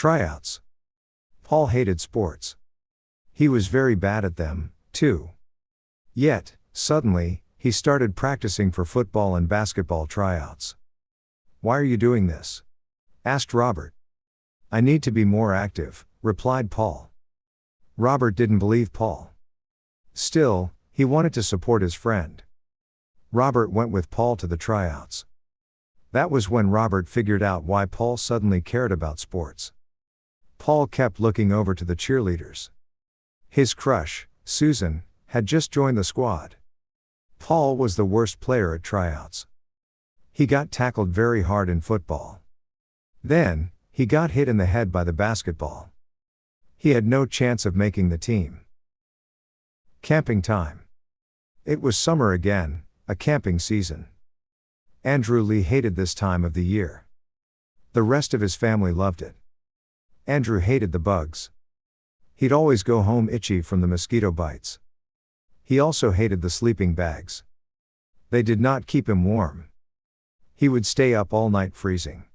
Tryouts. Paul hated sports. He was very bad at them, too. Yet, suddenly, he started practicing for football and basketball tryouts. "Why are you doing this?" asked Robert. "I need to be more active," replied Paul. Robert didn't believe Paul. Still, he wanted to support his friend. Robert went with Paul to the tryouts. That was when Robert figured out why Paul suddenly cared about sports. Paul kept looking over to the cheerleaders. His crush, Susan, had just joined the squad. Paul was the worst player at tryouts. He got tackled very hard in football. Then, he got hit in the head by the basketball. He had no chance of making the team. Camping time. It was summer again, a camping season. Andrew Lee hated this time of the year. The rest of his family loved it. Andrew hated the bugs. He'd always go home itchy from the mosquito bites. He also hated the sleeping bags. They did not keep him warm. He would stay up all night freezing.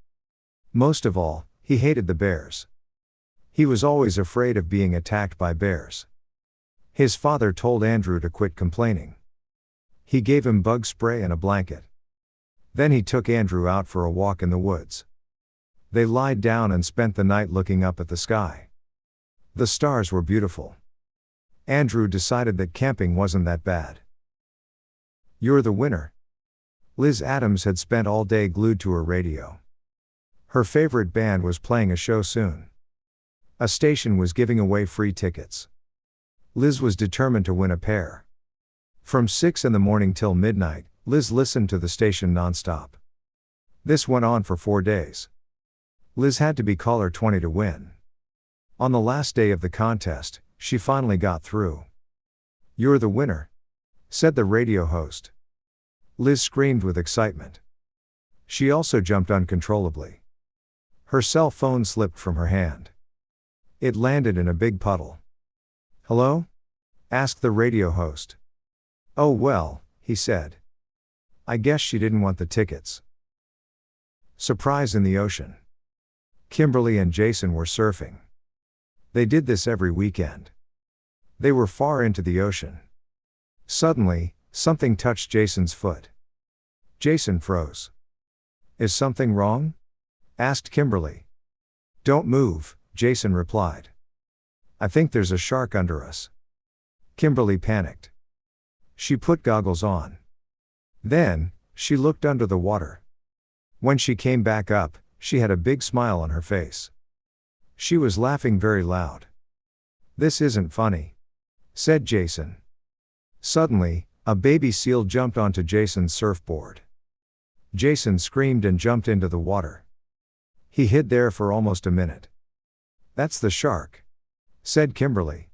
Most of all, he hated the bears. He was always afraid of being attacked by bears. His father told Andrew to quit complaining. He gave him bug spray and a blanket. Then he took Andrew out for a walk in the woods. They lied down and spent the night looking up at the sky. The stars were beautiful. Andrew decided that camping wasn't that bad. "You're the winner." Liz Adams had spent all day glued to her radio. Her favorite band was playing a show soon. A station was giving away free tickets. Liz was determined to win a pair. From 6 in the morning till midnight, Liz listened to the station non-stop. This went on for 4 days. Liz had to be caller 20 to win. On the last day of the contest, she finally got through. "You're the winner," said the radio host. Liz screamed with excitement. She also jumped uncontrollably. Her cell phone slipped from her hand. It landed in a big puddle. "Hello?" asked the radio host. "Oh well," he said. "I guess she didn't want the tickets." Surprise in the ocean. Kimberly and Jason were surfing. They did this every weekend. They were far into the ocean. Suddenly, something touched Jason's foot. Jason froze. "Is something wrong?" asked Kimberly. "Don't move," Jason replied. "I think there's a shark under us." Kimberly panicked. She put goggles on. Then, she looked under the water. When she came back up, she had a big smile on her face. She was laughing very loud. "This isn't funny," said Jason. Suddenly, a baby seal jumped onto Jason's surfboard. Jason screamed and jumped into the water. He hid there for almost a minute. "That's the shark," said Kimberly.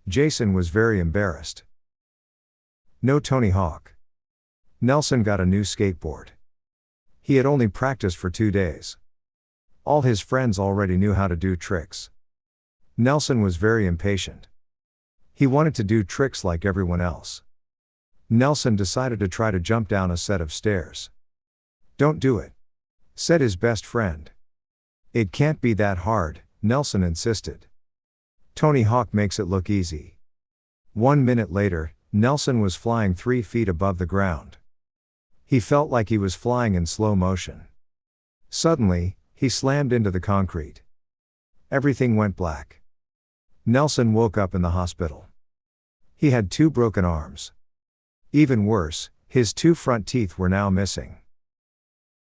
Jason was very embarrassed. No Tony Hawk. Nelson got a new skateboard. He had only practiced for 2 days. All his friends already knew how to do tricks. Nelson was very impatient. He wanted to do tricks like everyone else. Nelson decided to try to jump down a set of stairs. "Don't do it," said his best friend. "It can't be that hard," Nelson insisted. "Tony Hawk makes it look easy." 1 minute later, Nelson was flying 3 feet above the ground. He felt like he was flying in slow motion. Suddenly, he slammed into the concrete. Everything went black. Nelson woke up in the hospital. He had 2 broken arms. Even worse, his 2 front teeth were now missing.